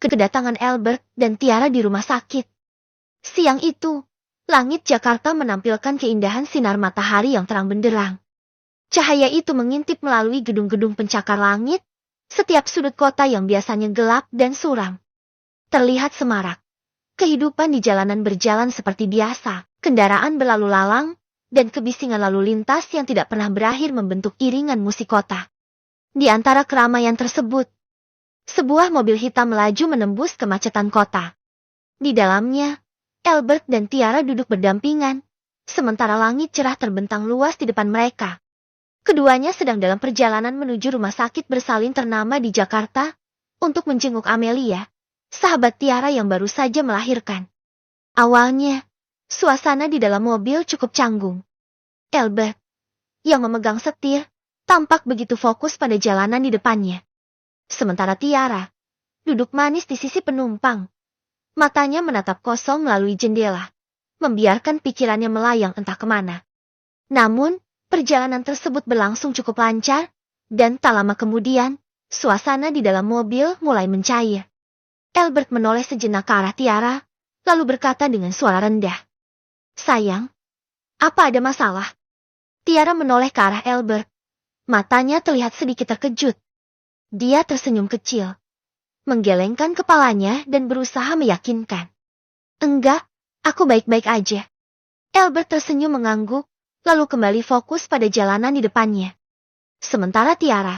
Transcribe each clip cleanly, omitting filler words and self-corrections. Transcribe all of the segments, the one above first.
kedatangan Albert dan Tiara di rumah sakit. Siang itu, langit Jakarta menampilkan keindahan sinar matahari yang terang benderang. Cahaya itu mengintip melalui gedung-gedung pencakar langit, setiap sudut kota yang biasanya gelap dan suram terlihat semarak. Kehidupan di jalanan berjalan seperti biasa, kendaraan berlalu lalang, dan kebisingan lalu lintas yang tidak pernah berakhir membentuk iringan musik kota. Di antara keramaian tersebut, sebuah mobil hitam melaju menembus kemacetan kota. Di dalamnya, Albert dan Tiara duduk berdampingan, sementara langit cerah terbentang luas di depan mereka. Keduanya sedang dalam perjalanan menuju rumah sakit bersalin ternama di Jakarta untuk menjenguk Amelia, sahabat Tiara yang baru saja melahirkan. Awalnya, suasana di dalam mobil cukup canggung. Albert, yang memegang setir, tampak begitu fokus pada jalanan di depannya. Sementara Tiara, duduk manis di sisi penumpang. Matanya menatap kosong melalui jendela, membiarkan pikirannya melayang entah kemana. Namun, perjalanan tersebut berlangsung cukup lancar, dan tak lama kemudian, suasana di dalam mobil mulai mencair. Albert menoleh sejenak ke arah Tiara, lalu berkata dengan suara rendah, "Sayang, apa ada masalah?" Tiara menoleh ke arah Albert. Matanya terlihat sedikit terkejut. Dia tersenyum kecil, menggelengkan kepalanya dan berusaha meyakinkan. "Enggak, aku baik-baik aja." Albert tersenyum mengangguk, lalu kembali fokus pada jalanan di depannya. Sementara Tiara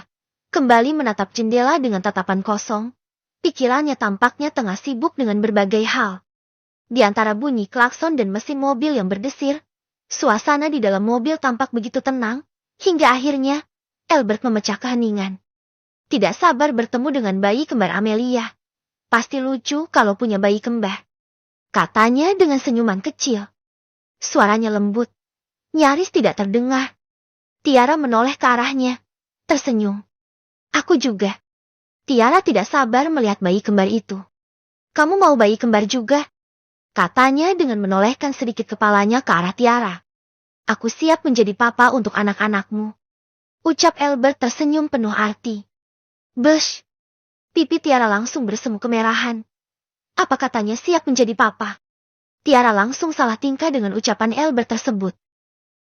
kembali menatap jendela dengan tatapan kosong, pikirannya tampaknya tengah sibuk dengan berbagai hal. Di antara bunyi klakson dan mesin mobil yang berdesir, suasana di dalam mobil tampak begitu tenang, hingga akhirnya Albert memecah keheningan. Tidak sabar bertemu dengan bayi kembar Amelia. Pasti lucu kalau punya bayi kembar, katanya dengan senyuman kecil. Suaranya lembut, nyaris tidak terdengar. Tiara menoleh ke arahnya, tersenyum. "Aku juga." Tiara tidak sabar melihat bayi kembar itu. "Kamu mau bayi kembar juga?" katanya dengan menolehkan sedikit kepalanya ke arah Tiara. "Aku siap menjadi papa untuk anak-anakmu," ucap Albert tersenyum penuh arti. Bush! Pipi Tiara langsung bersemu kemerahan. Apa katanya siap menjadi papa? Tiara langsung salah tingkah dengan ucapan Albert tersebut.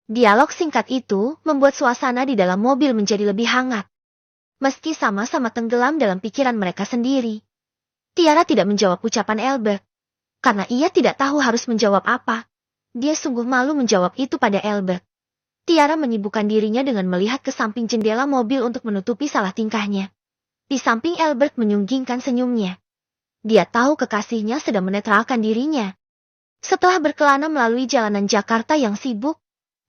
Dialog singkat itu membuat suasana di dalam mobil menjadi lebih hangat. Meski sama-sama tenggelam dalam pikiran mereka sendiri, Tiara tidak menjawab ucapan Albert. Karena ia tidak tahu harus menjawab apa. Dia sungguh malu menjawab itu pada Albert. Tiara menyibukkan dirinya dengan melihat ke samping jendela mobil untuk menutupi salah tingkahnya. Di samping Albert menyunggingkan senyumnya. Dia tahu kekasihnya sedang menetralkan dirinya. Setelah berkelana melalui jalanan Jakarta yang sibuk,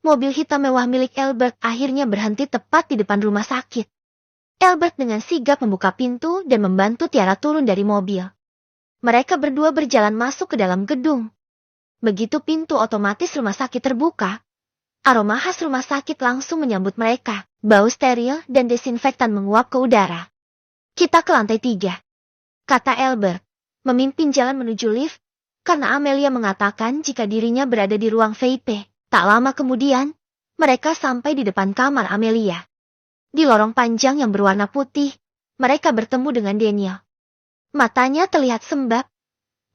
mobil hitam mewah milik Albert akhirnya berhenti tepat di depan rumah sakit. Albert dengan sigap membuka pintu dan membantu Tiara turun dari mobil. Mereka berdua berjalan masuk ke dalam gedung. Begitu pintu otomatis rumah sakit terbuka, aroma khas rumah sakit langsung menyambut mereka. Bau steril dan desinfektan menguap ke udara. "Kita ke lantai 3, kata Albert, memimpin jalan menuju lift, karena Amelia mengatakan jika dirinya berada di ruang VIP. Tak lama kemudian, mereka sampai di depan kamar Amelia. Di lorong panjang yang berwarna putih, mereka bertemu dengan Daniel. Matanya terlihat sembab,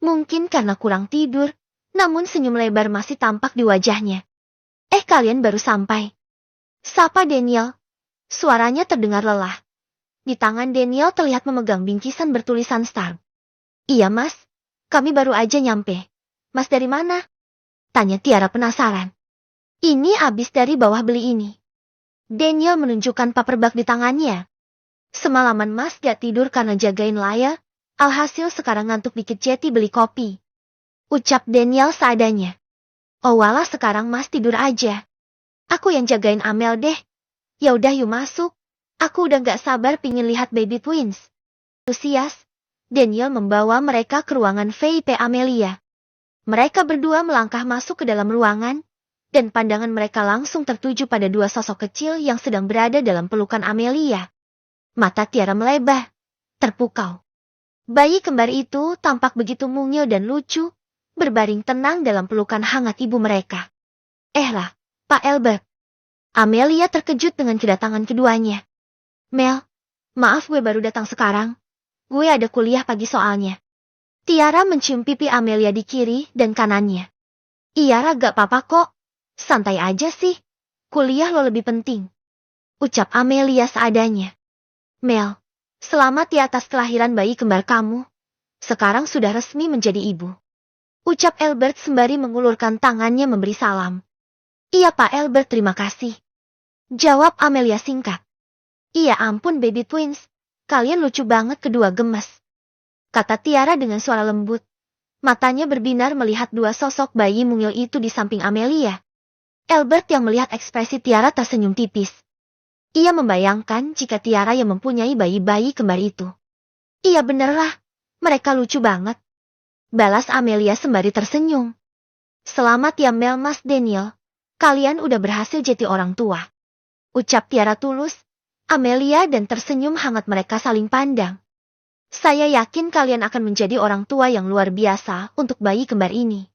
mungkin karena kurang tidur, namun senyum lebar masih tampak di wajahnya. Kalian baru sampai?" sapa Daniel. Suaranya terdengar lelah. Di tangan Daniel terlihat memegang bingkisan bertulisan Star. "Iya mas, kami baru aja nyampe." "Mas dari mana?" tanya Tiara penasaran. "Ini abis dari bawah beli ini." Daniel menunjukkan paperback di tangannya. "Semalaman mas gak tidur karena jagain Laya, alhasil sekarang ngantuk dikit jadi beli kopi," ucap Daniel seadanya. "Oh walah sekarang mas tidur aja. Aku yang jagain Amel deh." "Ya udah yuk masuk. Aku udah gak sabar pingin lihat baby twins." Antusias, Daniel membawa mereka ke ruangan VIP Amelia. Mereka berdua melangkah masuk ke dalam ruangan, dan pandangan mereka langsung tertuju pada dua sosok kecil yang sedang berada dalam pelukan Amelia. Mata Tiara melebar, terpukau. Bayi kembar itu tampak begitu mungil dan lucu, berbaring tenang dalam pelukan hangat ibu mereka. Lah, Pak Albert." Amelia terkejut dengan kedatangan keduanya. "Mel, maaf gue baru datang sekarang. Gue ada kuliah pagi soalnya." Tiara mencium pipi Amelia di kiri dan kanannya. Iya, gak apa-apa kok. Santai aja sih. Kuliah lo lebih penting. Ucap Amelia seadanya. Mel, selamat di atas kelahiran bayi kembar kamu. Sekarang sudah resmi menjadi ibu. Ucap Albert sembari mengulurkan tangannya memberi salam. Iya Pak Albert, terima kasih. Jawab Amelia singkat. Iya ampun baby twins. Kalian lucu banget, kedua gemes. Kata Tiara dengan suara lembut. Matanya berbinar melihat dua sosok bayi mungil itu di samping Amelia. Albert yang melihat ekspresi Tiara tersenyum tipis. Ia membayangkan jika Tiara yang mempunyai bayi-bayi kembar itu. Iya benerlah, mereka lucu banget. Balas Amelia sembari tersenyum. Selamat ya Mel, Mas Daniel. Kalian udah berhasil jadi orang tua. Ucap Tiara tulus. Amelia dan tersenyum hangat mereka saling pandang. Saya yakin kalian akan menjadi orang tua yang luar biasa untuk bayi kembar ini.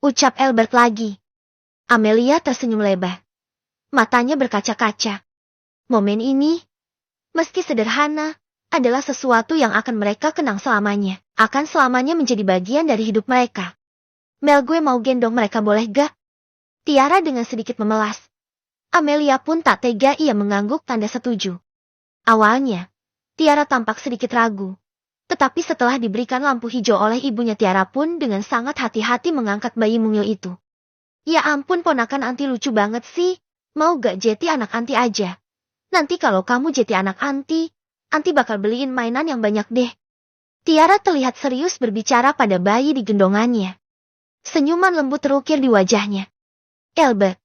Ucap Albert lagi. Amelia tersenyum lebar. Matanya berkaca-kaca. Momen ini, meski sederhana, adalah sesuatu yang akan mereka kenang selamanya. Akan selamanya menjadi bagian dari hidup mereka. Mel, gue mau gendong mereka, boleh gak? Tiara dengan sedikit memelas. Amelia pun tak tega, ia mengangguk tanda setuju. Awalnya, Tiara tampak sedikit ragu. Tetapi setelah diberikan lampu hijau oleh ibunya, Tiara pun dengan sangat hati-hati mengangkat bayi mungil itu. Ya ampun ponakan anti, lucu banget sih. Mau gak jadi anak anti aja? Nanti kalau kamu jadi anak anti bakal beliin mainan yang banyak deh. Tiara terlihat serius berbicara pada bayi di gendongannya. Senyuman lembut terukir di wajahnya. Albert,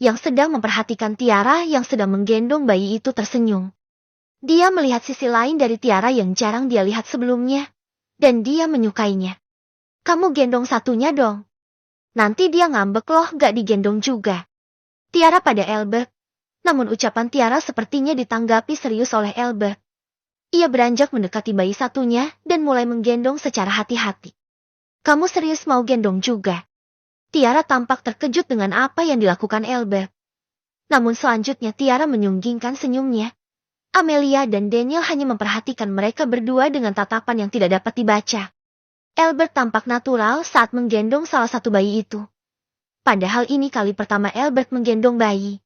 yang sedang memperhatikan Tiara yang sedang menggendong bayi itu, tersenyum. Dia melihat sisi lain dari Tiara yang jarang dia lihat sebelumnya. Dan dia menyukainya. Kamu gendong satunya dong. Nanti dia ngambek loh gak digendong juga. Tiara pada Albert. Namun ucapan Tiara sepertinya ditanggapi serius oleh Albert. Ia beranjak mendekati bayi satunya dan mulai menggendong secara hati-hati. Kamu serius mau gendong juga? Tiara tampak terkejut dengan apa yang dilakukan Albert. Namun selanjutnya Tiara menyunggingkan senyumnya. Amelia dan Daniel hanya memperhatikan mereka berdua dengan tatapan yang tidak dapat dibaca. Albert tampak natural saat menggendong salah satu bayi itu. Padahal ini kali pertama Albert menggendong bayi.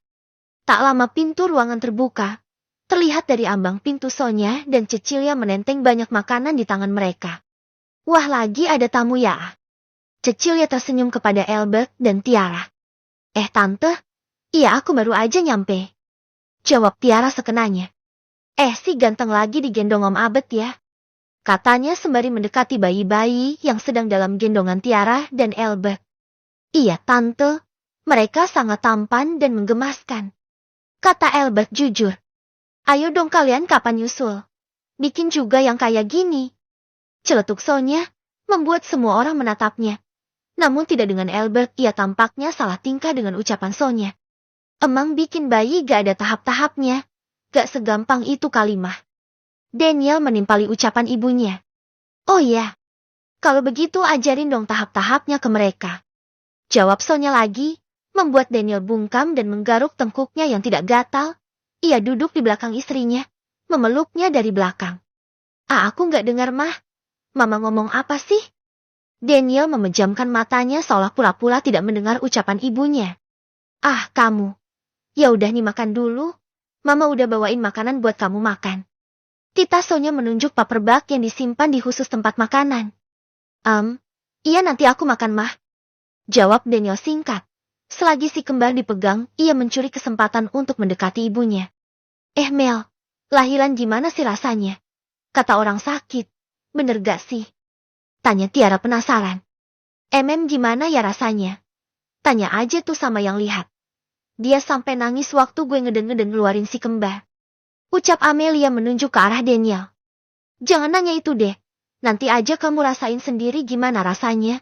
Tak lama pintu ruangan terbuka. Terlihat dari ambang pintu Sonya dan Cecilia menenteng banyak makanan di tangan mereka. Wah, lagi ada tamu ya? Cecilia tersenyum kepada Albert dan Tiara. Tante? Iya, aku baru aja nyampe. Jawab Tiara sekenanya. Si ganteng lagi digendong Om Abed ya? Katanya sembari mendekati bayi-bayi yang sedang dalam gendongan Tiara dan Albert. Iya tante, mereka sangat tampan dan menggemaskan. Kata Albert jujur. Ayo dong kalian, kapan nyusul? Bikin juga yang kayak gini. Celetuk Sonya, membuat semua orang menatapnya. Namun tidak dengan Albert, ia tampaknya salah tingkah dengan ucapan Sonya. Emang bikin bayi gak ada tahap-tahapnya. Gak segampang itu kalimah. Daniel menimpali ucapan ibunya. Oh ya, kalau begitu ajarin dong tahap-tahapnya ke mereka. Jawab Sonya lagi. Membuat Daniel bungkam dan menggaruk tengkuknya yang tidak gatal. Ia duduk di belakang istrinya, memeluknya dari belakang. Aku nggak dengar mah. Mama ngomong apa sih? Daniel memejamkan matanya seolah pura-pura tidak mendengar ucapan ibunya. Kamu. Ya udah nih makan dulu. Mama udah bawain makanan buat kamu makan. Tita Sonya menunjuk paper bag yang disimpan di khusus tempat makanan. Iya nanti aku makan mah. Jawab Daniel singkat. Selagi si kembar dipegang, ia mencuri kesempatan untuk mendekati ibunya. Mel, lahiran gimana sih rasanya? Kata orang sakit. Bener gak sih? Tanya Tiara penasaran. Gimana ya rasanya? Tanya aja tuh sama yang lihat. Dia sampai nangis waktu gue ngeden-ngeden ngeluarin si kembar. Ucap Amelia menunjuk ke arah Daniel. Jangan nanya itu deh. Nanti aja kamu rasain sendiri gimana rasanya.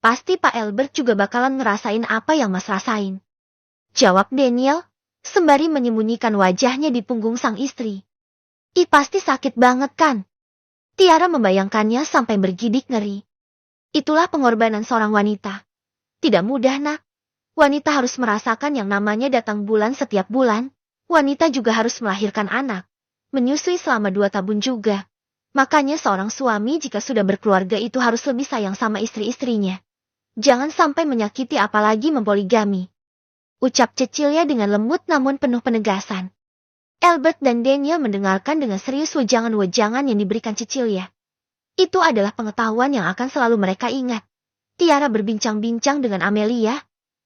Pasti Pak Albert juga bakalan ngerasain apa yang Mas rasain. Jawab Daniel, sembari menyembunyikan wajahnya di punggung sang istri. Pasti sakit banget kan? Tiara membayangkannya sampai bergidik ngeri. Itulah pengorbanan seorang wanita. Tidak mudah nak. Wanita harus merasakan yang namanya datang bulan setiap bulan. Wanita juga harus melahirkan anak. Menyusui selama 2 tahun juga. Makanya seorang suami jika sudah berkeluarga itu harus lebih sayang sama istri-istrinya. Jangan sampai menyakiti apalagi mempoligami. Ucap Cecilia dengan lembut namun penuh penegasan. Albert dan Daniel mendengarkan dengan serius wejangan-wejangan yang diberikan Cecilia. Itu adalah pengetahuan yang akan selalu mereka ingat. Tiara berbincang-bincang dengan Amelia.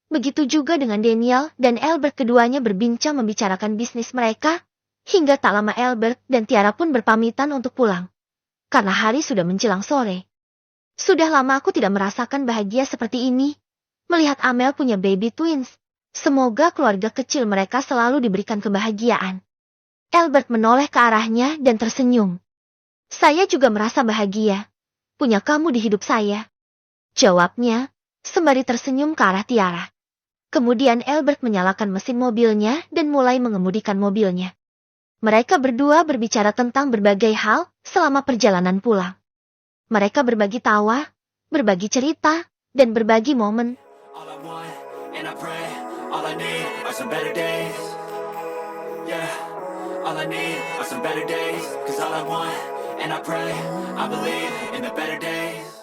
Begitu juga dengan Daniel dan Albert, keduanya berbincang membicarakan bisnis mereka. Hingga tak lama Albert dan Tiara pun berpamitan untuk pulang. Karena hari sudah menjelang sore. Sudah lama aku tidak merasakan bahagia seperti ini. Melihat Amel punya baby twins. Semoga keluarga kecil mereka selalu diberikan kebahagiaan. Albert menoleh ke arahnya dan tersenyum. Saya juga merasa bahagia. Punya kamu di hidup saya. Jawabnya, sembari tersenyum ke arah Tiara. Kemudian Albert menyalakan mesin mobilnya dan mulai mengemudikan mobilnya. Mereka berdua berbicara tentang berbagai hal selama perjalanan pulang. Mereka berbagi tawa, berbagi cerita, dan berbagi momen. All I want, and I pray, all I need are some better days. Yeah, all I need are some better days. 'Cause all I want, and I pray, I believe in the better days.